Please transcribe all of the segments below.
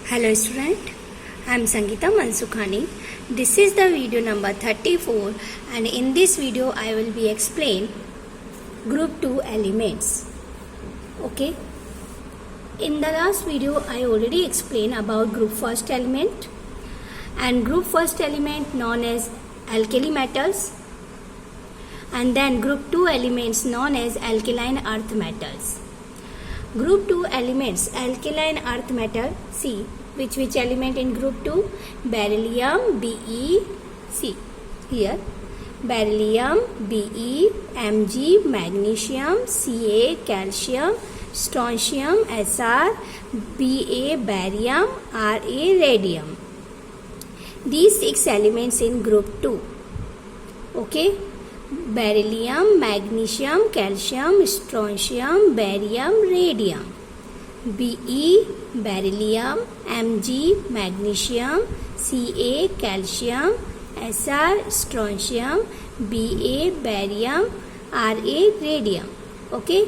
Hello student, I am Sangeeta Mansukhani. This is the video number 34 and in this video I will be explain group 2 elements. Okay. In the last video I already explained about group first element and group first element known as alkali metals and then group 2 elements known as alkaline earth metals. Group 2 elements alkaline earth metal, see which element in group 2? Beryllium, Be, see here beryllium, Be, Mg, magnesium, Ca, calcium, strontium, Sr, Ba, barium, Ra, radium. These 6 elements in group 2. Okay. Beryllium, magnesium, calcium, strontium, barium, radium. Be, beryllium, Mg, magnesium, Ca, calcium, Sr, strontium, Ba, barium, Ra, radium. Okay,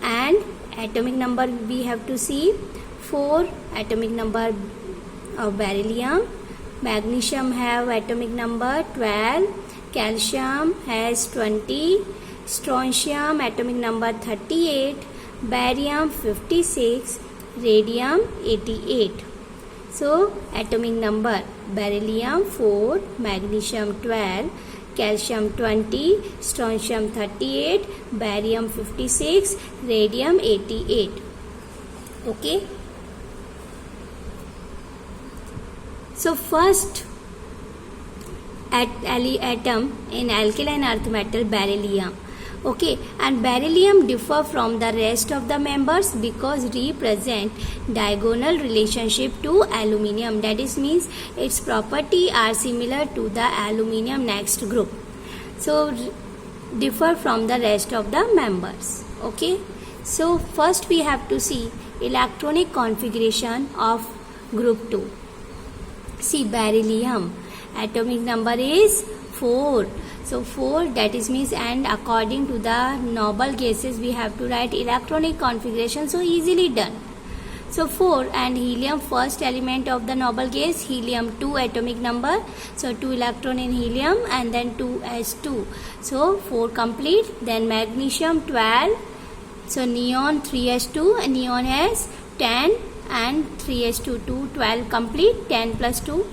and atomic number we have to see 4 atomic number of beryllium, magnesium have atomic number 12, calcium has 20, strontium atomic number 38, barium 56, radium 88. So atomic number beryllium 4, magnesium 12, calcium 20, strontium 38, barium 56, radium 88. Okay. So first atom in alkaline earth metal, beryllium. Okay, and beryllium differ from the rest of the members because represent diagonal relationship to aluminium. That is means its property are similar to the aluminium next group. So differ from the rest of the members. Okay, so first we have to see electronic configuration of group 2. See beryllium atomic number is 4. So 4, that is means, and according to the noble gases we have to write electronic configuration, so easily done. So 4, and helium first element of the noble gas, helium 2 atomic number, so 2 electron in helium and then 2s2, so 4 complete. Then magnesium 12, so neon 3s2, and neon has 10 and 3s2, 2, 12 complete, 10 plus 2.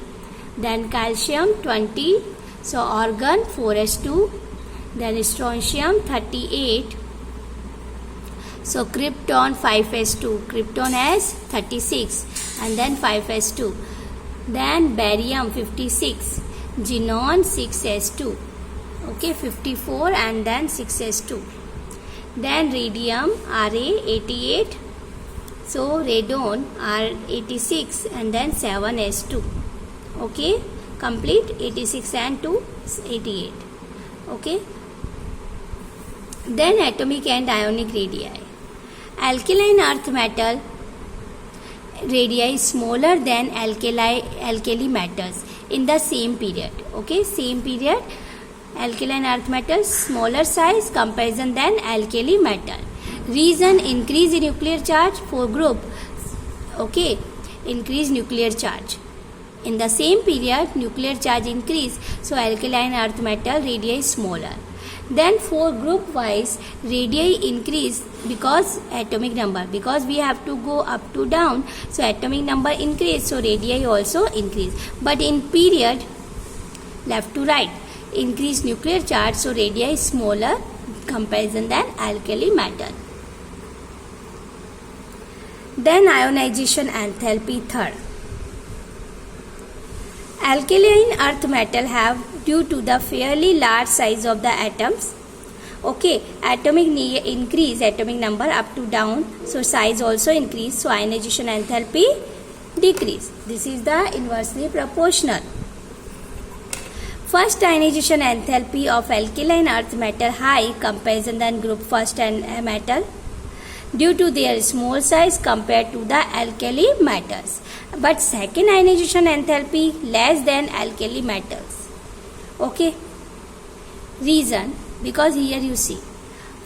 Then calcium 20, so argon 4s2, then strontium 38, so krypton 5s2, krypton has 36 and then 5s2, then barium 56, xenon 6s2, okay, 54 and then 6s2, then radium Ra 88, so radon R 86 and then 7s2. Okay, complete 86 and 2 88. Okay, then atomic and ionic radii. Alkaline earth metal radii is smaller than alkali metals in the same period. Okay, same period, alkaline earth metal smaller size comparison than alkali metal. Reason increase in nuclear charge for group. Okay, increase nuclear charge. In the same period, nuclear charge increase, so alkaline earth metal radii is smaller. Then for group wise, radii increase because atomic number, because we have to go up to down, so atomic number increase, so radii also increase. But in period, left to right, increase nuclear charge, so radii is smaller comparison than alkali metal. Then ionization enthalpy third. Alkaline earth metal have, due to the fairly large size of the atoms, okay, atomic increase, atomic number up to down, so size also increase, so ionization enthalpy decrease. This is the inversely proportional. First ionization enthalpy of alkaline earth metal high comparison than group first and metal due to their small size compared to the alkali metals. But second ionization enthalpy less than alkali metals. Okay. Reason, because here you see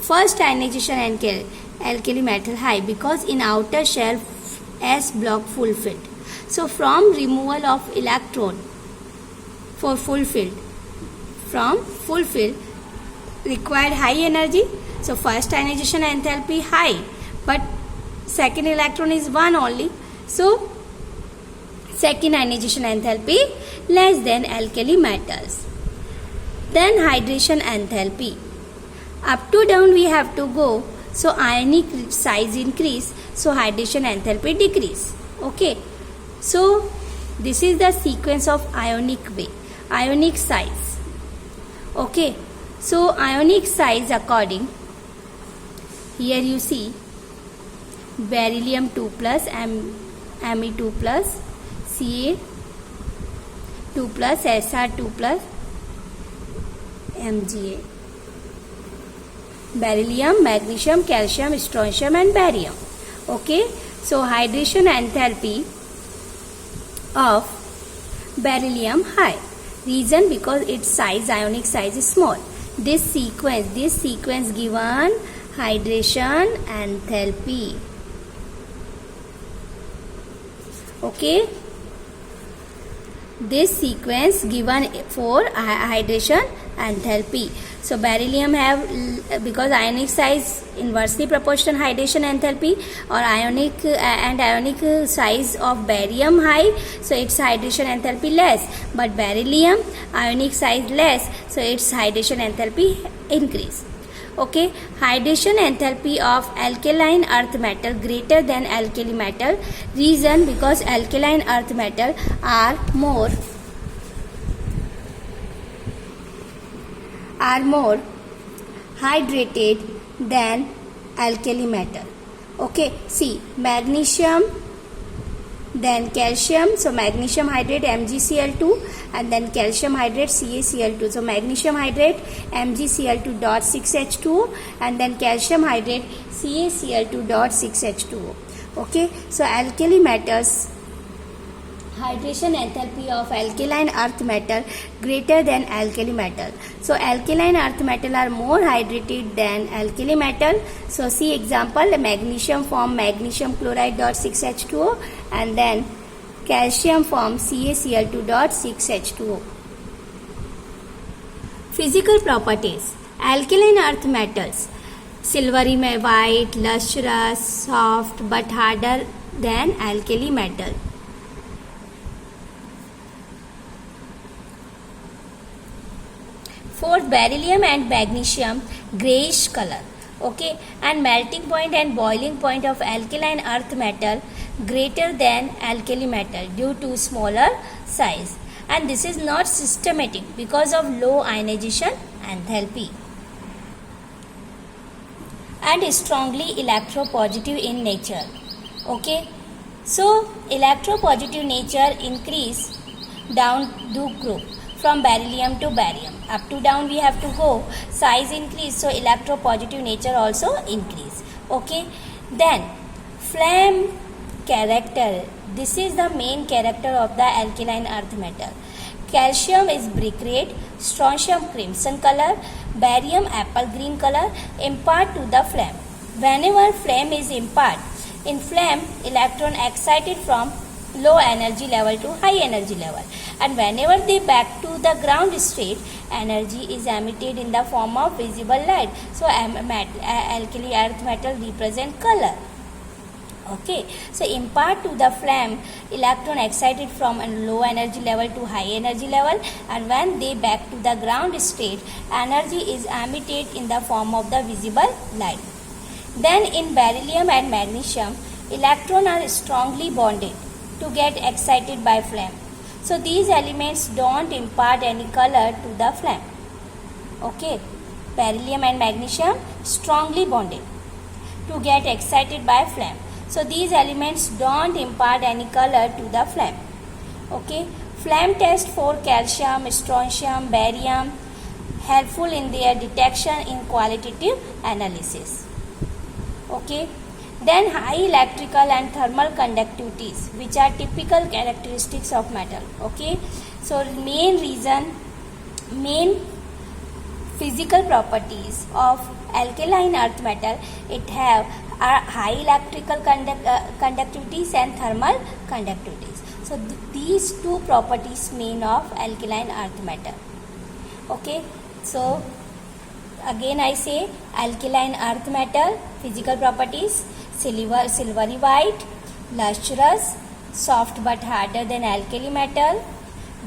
first ionization alkali metal high because in outer shell S block fulfilled. So from removal of electron for fulfilled, from fulfilled required high energy. So first ionization enthalpy high, but second electron is 1 only. So second ionization enthalpy less than alkali metals. Then hydration enthalpy. Up to down we have to go. So ionic size increase, so hydration enthalpy decrease. Okay. So this is the sequence of ionic way. Ionic size. Okay. So ionic size according, here you see beryllium 2 plus, Me 2 plus, Ca 2 plus, Sr 2 plus, Mga. Beryllium, magnesium, calcium, strontium and barium. Okay. So hydration enthalpy of beryllium high. Reason because its size, ionic size is small. This sequence given hydration enthalpy. Okay. This sequence given for hydration enthalpy. So beryllium have, because ionic size inversely proportional hydration enthalpy, or ionic size of barium high, so its hydration enthalpy less, but beryllium ionic size less, so its hydration enthalpy increase. Okay, hydration enthalpy of alkaline earth metal greater than alkali metal. Reason because alkaline earth metal are more hydrated than alkali metal. Okay, see magnesium, then calcium, so magnesium hydrate MgCl2, and then calcium hydrate CaCl2. So magnesium hydrate MgCl2 dot 6H2O, and then calcium hydrate CaCl2 dot 6H2O. Okay, so alkali metals, hydration enthalpy of alkaline earth metal greater than alkali metal. So alkaline earth metal are more hydrated than alkali metal. So see example, magnesium form magnesium chloride dot 6H2O, and then calcium form CaCl2 dot 6H2O. Physical properties. Alkaline earth metals silvery white, lustrous, soft but harder than alkali metal. Fourth, beryllium and magnesium grayish color. Okay, and melting point and boiling point of alkaline earth metal greater than alkali metal due to smaller size, and this is not systematic because of low ionization enthalpy, and strongly electropositive in nature. Okay, so electropositive nature increase down the group from beryllium to barium. Up to down we have to go. Size increase, so electropositive nature also increase. Okay, then flame character. This is the main character of the alkaline earth metal. Calcium is brick red, strontium crimson color, barium apple green color. Impart to the flame. Whenever flame is impart, in flame electron excited from low energy level to high energy level, and whenever they back to the ground state, energy is emitted in the form of visible light. So alkali earth metal represent color. Okay, so impart to the flame electron excited from a low energy level to high energy level, and when they back to the ground state, energy is emitted in the form of the visible light. Then in beryllium and magnesium, electrons are strongly bonded to get excited by flame. So these elements don't impart any color to the flame. Okay, beryllium and magnesium strongly bonded to get excited by flame. So these elements don't impart any color to the flame. Okay, flame test for calcium, strontium, barium helpful in their detection in qualitative analysis. Okay. Then high electrical and thermal conductivities, which are typical characteristics of metal. Okay, so main physical properties of alkaline earth metal, it have high electrical conductivities and thermal conductivities. So these two properties mean of alkaline earth metal. Okay, so again I say alkaline earth metal physical properties: silvery white, lustrous, soft but harder than alkali metal,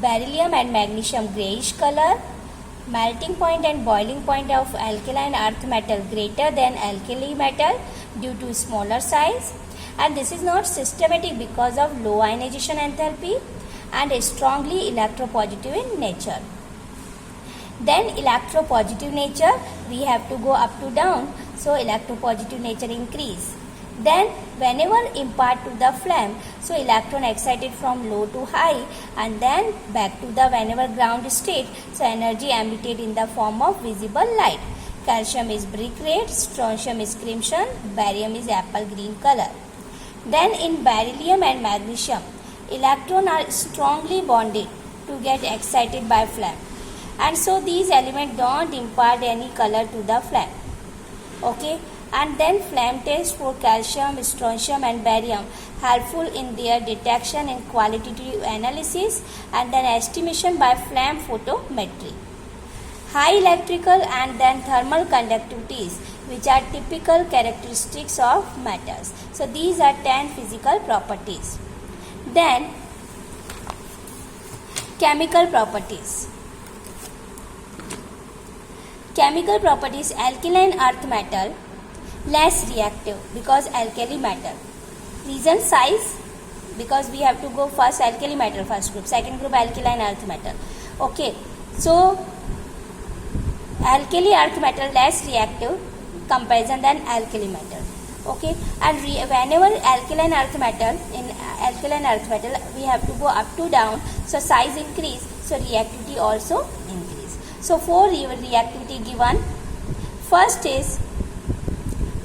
beryllium and magnesium grayish color, melting point and boiling point of alkaline earth metal greater than alkali metal due to smaller size, and this is not systematic because of low ionization enthalpy and strongly electropositive in nature. Then electropositive nature, we have to go up to down, so electropositive nature increase. Then whenever impart to the flame, so electron excited from low to high and then back to the whenever ground state, so energy emitted in the form of visible light. Calcium is brick red, strontium is crimson, barium is apple green color. Then in beryllium and magnesium, electrons are strongly bonded to get excited by flame, and so these elements don't impart any color to the flame. Okay, and then flame test for calcium, strontium and barium helpful in their detection in qualitative analysis and then estimation by flame photometry. High electrical and then thermal conductivities, which are typical characteristics of metals. So these are 10 physical properties. Then chemical properties. Chemical properties: alkaline earth metal less reactive because alkali metal. Reason: size, because we have to go first alkali metal first group, second group alkaline earth metal. Okay, so alkali earth metal less reactive comparison than alkali metal. Okay, and whenever alkaline earth metal, in alkaline earth metal we have to go up to down, so size increase, so reactivity also increase. So 4 reactivity given. First is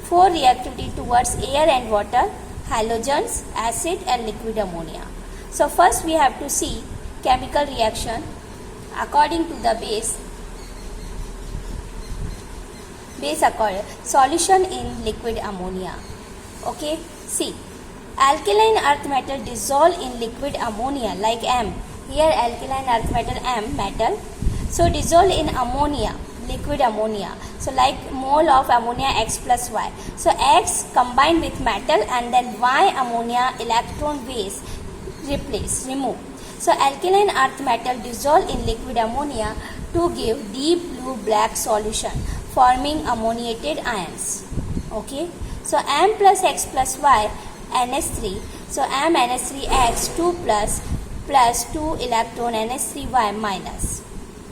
4 reactivity towards air and water, halogens, acid and liquid ammonia. So first we have to see chemical reaction according to the base solution in liquid ammonia. Okay, see, alkaline earth metal dissolve in liquid ammonia like M. Here alkaline earth metal M metal. So dissolve in ammonia, liquid ammonia. So like mole of ammonia X plus Y. So X combined with metal and then Y ammonia electron base remove. So alkaline earth metal dissolve in liquid ammonia to give deep blue black solution forming ammoniated ions. Okay. So M plus X plus Y NH3. So M NH3X 2 plus 2 electron NH3Y minus.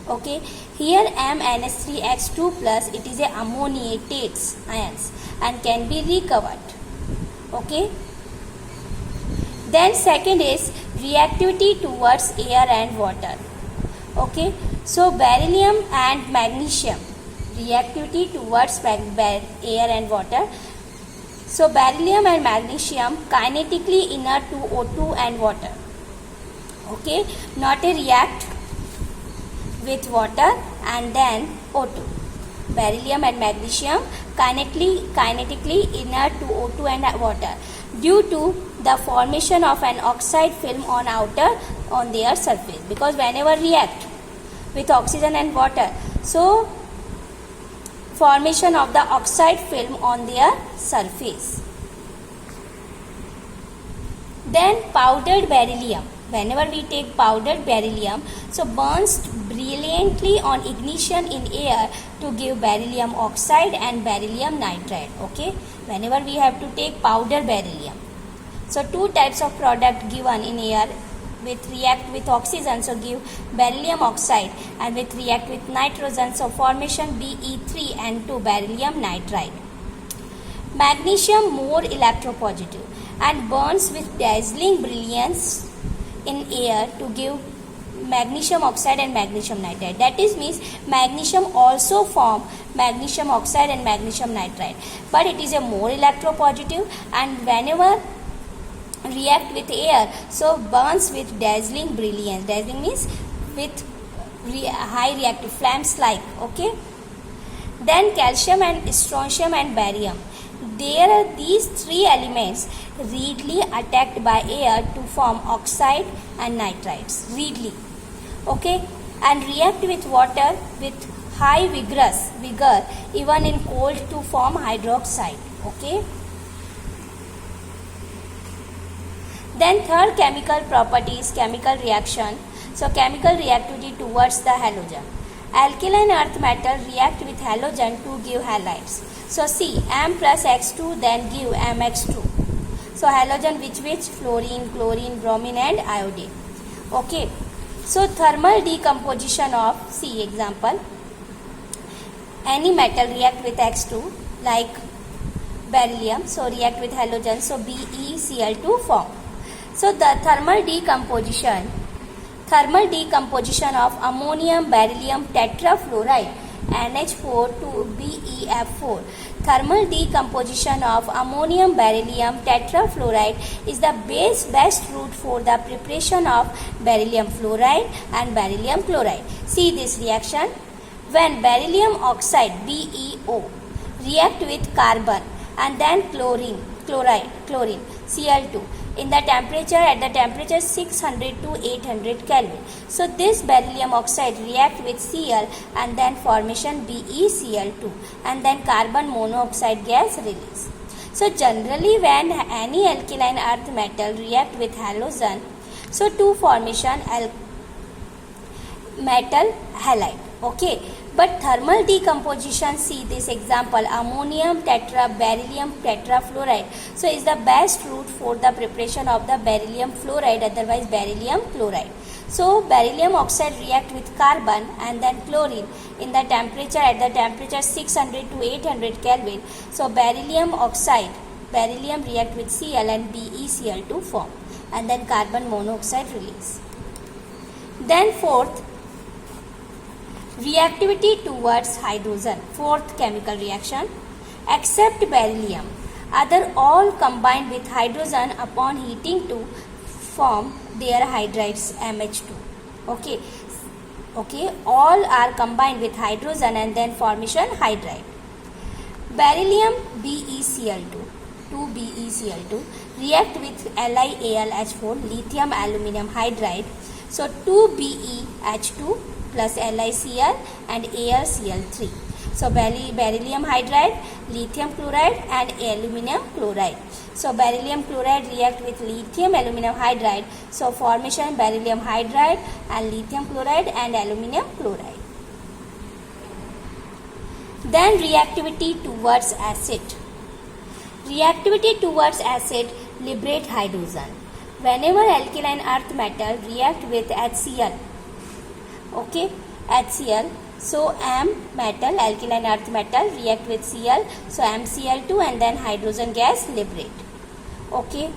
Okay, here M NH3X2 plus, it is a ammoniated ions and can be recovered. Okay, then second is reactivity towards air and water. Okay, so beryllium and magnesium reactivity towards air and water. So beryllium and magnesium kinetically inert to O2 and water. Okay, not a react with water and then O2. Beryllium and magnesium kinetically inert to O2 and water due to the formation of an oxide film on their surface, because whenever react with oxygen and water, so formation of the oxide film on their surface. Then powdered beryllium. Whenever we take powdered beryllium, so burns brilliantly on ignition in air to give beryllium oxide and beryllium nitride. Okay, whenever we have to take powder beryllium, so 2 types of product given in air, with react with oxygen, so give beryllium oxide, and with react with nitrogen, so formation Be3 and 2 beryllium nitride. Magnesium more electropositive and burns with dazzling brilliance in air to give magnesium oxide and magnesium nitride. That is means magnesium also form magnesium oxide and magnesium nitride, but it is a more electropositive, and whenever react with air, so burns with dazzling brilliance. Dazzling means with high reactive flames like. Okay, then calcium and strontium and barium, there are these three elements readily attacked by air to form oxide and nitrides, readily, okay, and react with water with high vigor even in cold to form hydroxide, okay. Then third chemical property is chemical reaction. So chemical reactivity towards the halogen. Alkaline earth metal react with halogen to give halides. So see, M plus X2 then give MX2. So halogen which fluorine, chlorine, bromine and iodine. Okay. So thermal decomposition of, see example, any metal react with X2 like beryllium. So react with halogen. So BeCl2 form. So the thermal decomposition of ammonium beryllium tetrafluoride NH4 to BeF4. Thermal decomposition of ammonium beryllium tetrafluoride is the best route for the preparation of beryllium fluoride and beryllium chloride. See this reaction. When beryllium oxide BeO react with carbon and then chlorine Cl2 in the temperature at the temperature 600 to 800 Kelvin. So this beryllium oxide react with Cl and then formation BeCl2 and then carbon monoxide gas release. So generally when any alkaline earth metal react with halogen, so to formation metal halide, okay. But thermal decomposition, see this example, ammonium beryllium tetrafluoride. So is the best route for the preparation of the beryllium fluoride, otherwise beryllium chloride. So beryllium oxide react with carbon and then chlorine in the temperature at the temperature 600 to 800 Kelvin. So beryllium react with Cl and BeCl2 form and then carbon monoxide release. Then fourth, reactivity towards hydrogen. Fourth chemical reaction. Except beryllium, other all combined with hydrogen upon heating to form their hydrides MH2. Okay. All are combined with hydrogen and then formation hydride. Beryllium BeCl2 react with LiAlH4 lithium aluminum hydride. So 2BeH2 plus LiCl and AlCl3. So beryllium hydride, lithium chloride and aluminum chloride. So beryllium chloride react with lithium aluminum hydride. So formation beryllium hydride and lithium chloride and aluminum chloride. Then reactivity towards acid. Reactivity towards acid liberate hydrogen. Whenever alkaline earth metal react with HCl, okay, HCl, so M metal, alkaline earth metal react with Cl, so MCl2 and then hydrogen gas liberate, okay.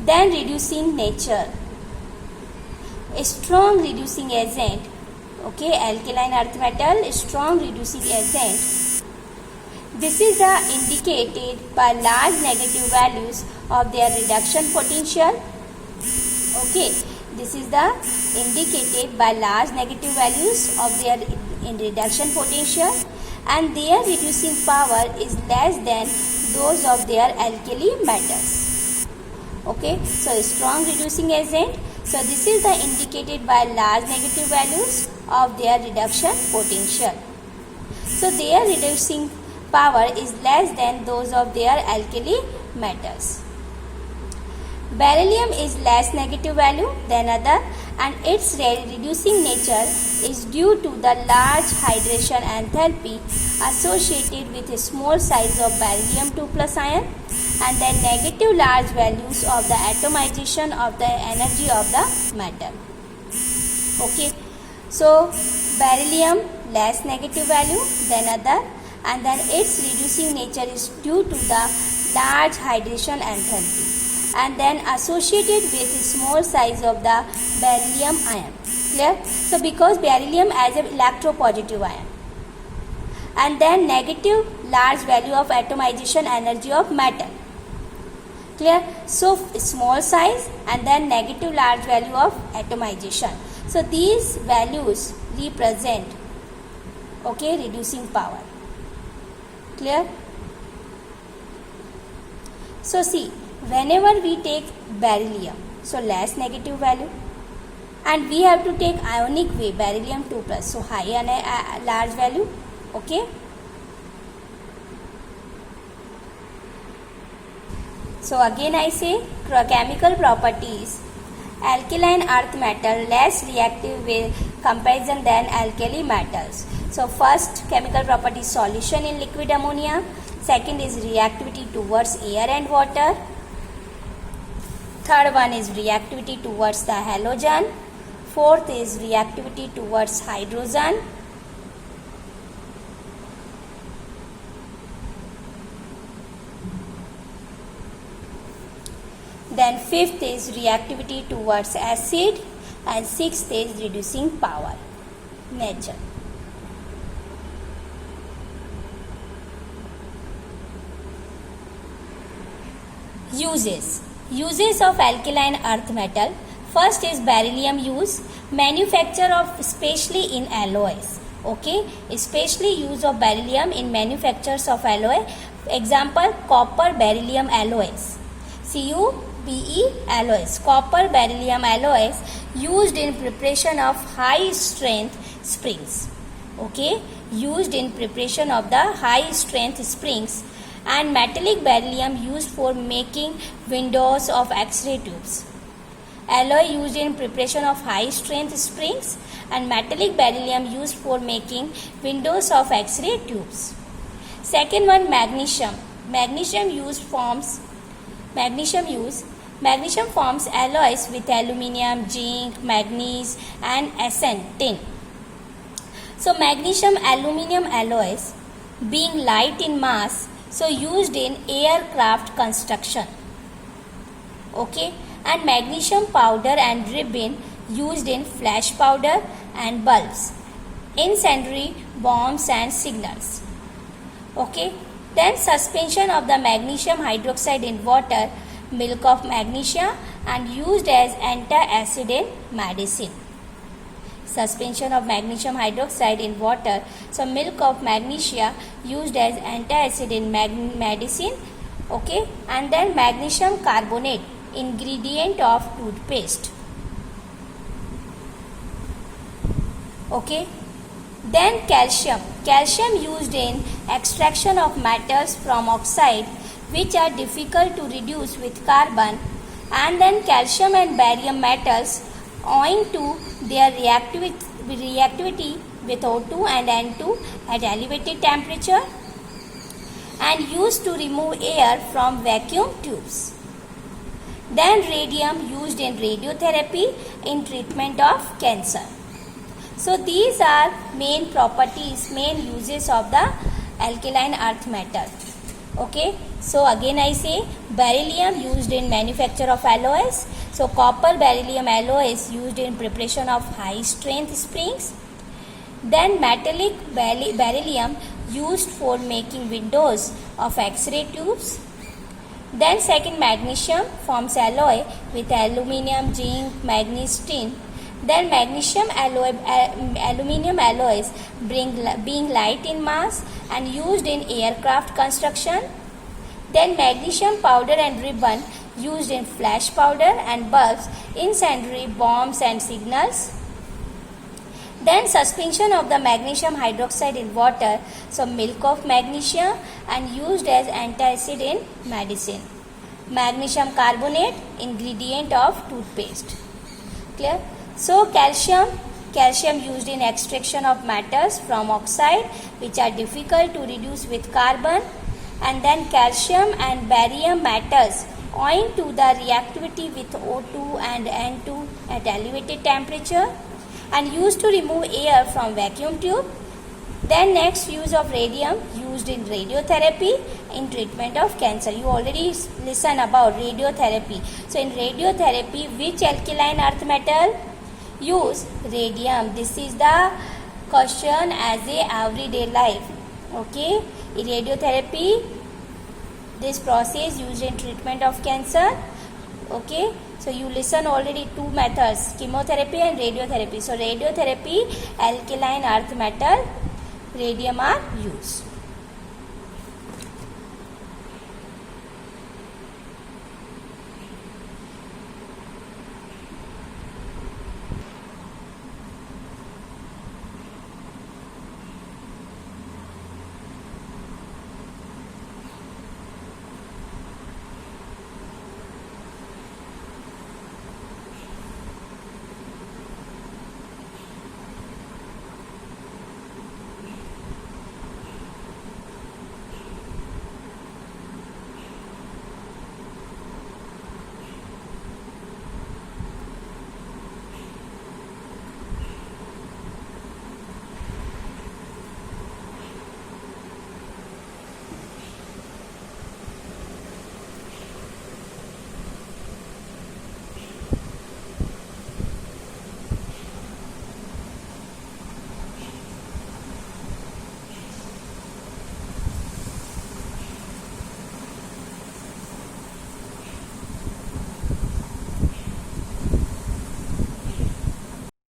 Then reducing nature, a strong reducing agent, okay, alkaline earth metal, strong reducing agent. This is indicated by large negative values of their reduction potential, okay. This is indicated by large negative values of their reduction potential and their reducing power is less than those of their alkali metals. Okay, so strong reducing agent. So this is indicated by large negative values of their reduction potential. So their reducing power is less than those of their alkali metals. Beryllium is less negative value than other and its reducing nature is due to the large hydration enthalpy associated with a small size of beryllium 2 plus ion and then negative large values of the atomization of the energy of the metal. Okay, so beryllium less negative value than other and then its reducing nature is due to the large hydration enthalpy and then associated with small size of the beryllium ion. Clear? So because beryllium has an electropositive ion and then negative large value of atomization energy of metal. Clear? So small size and then negative large value of atomization. So these values represent, okay, reducing power. Clear? So see, whenever we take beryllium, so less negative value, and we have to take ionic way, beryllium 2 plus, so high and large value. Okay. So again I say chemical properties. Alkaline earth metal less reactive with comparison than alkali metals. So first chemical property is solution in liquid ammonia. Second is reactivity towards air and water. Third one is reactivity towards the halogen. Fourth is reactivity towards hydrogen. Then fifth is reactivity towards acid, and sixth is reducing power, nature. Uses of alkaline earth metal. First is beryllium use, manufacture of especially in alloys. Okay, especially use of beryllium in manufactures of alloy. Example, copper beryllium alloys. CuBe alloys, copper beryllium alloys used in preparation of high strength springs. Okay, used in preparation of the high strength springs. And metallic beryllium used for making windows of X-ray tubes. Alloy used in preparation of high strength springs, and metallic beryllium used for making windows of X-ray tubes. Second one, magnesium. Magnesium forms alloys with aluminium, zinc, manganese and Sn, tin. So magnesium aluminium alloys being light in mass, so used in aircraft construction. Okay, and magnesium powder and ribbon used in flash powder and bulbs, incendiary bombs and signals. Okay, then suspension of the magnesium hydroxide in water, milk of magnesia, and used as antacid in medicine. Suspension of magnesium hydroxide in water, so milk of magnesia used as antacid in medicine. Okay, and then magnesium carbonate, ingredient of toothpaste. Okay, then calcium used in extraction of metals from oxide which are difficult to reduce with carbon. And then calcium and barium metals owing to their reactivity with O2 and N2 at elevated temperature, and used to remove air from vacuum tubes. Then radium used in radiotherapy in treatment of cancer. So these are main properties, main uses of the alkaline earth metal. Okay, so again I say beryllium used in manufacture of alloys. So copper beryllium alloys used in preparation of high strength springs. Then metallic beryllium used for making windows of X-ray tubes. Then second, magnesium forms alloy with aluminium, zinc, manganese, tin. Then magnesium aluminium alloys being light in mass and used in aircraft construction. Then magnesium powder and ribbon used in flash powder and bulbs, incendiary bombs and signals. Then suspension of the magnesium hydroxide in water, so milk of magnesia, and used as antacid in medicine. Magnesium carbonate, ingredient of toothpaste. Clear? So calcium used in extraction of metals from oxide which are difficult to reduce with carbon. And then calcium and barium metals owing to the reactivity with O2 and N2 at elevated temperature, and used to remove air from vacuum tube. Then next, use of radium used in radiotherapy in treatment of cancer. You already listen about radiotherapy. So in radiotherapy, which alkaline earth metal? Use radium. This is the question as a everyday life. Okay, in radiotherapy, this process used in treatment of cancer. Okay, so you listen already two methods, chemotherapy and radiotherapy. So radiotherapy, alkaline earth metal, radium are used.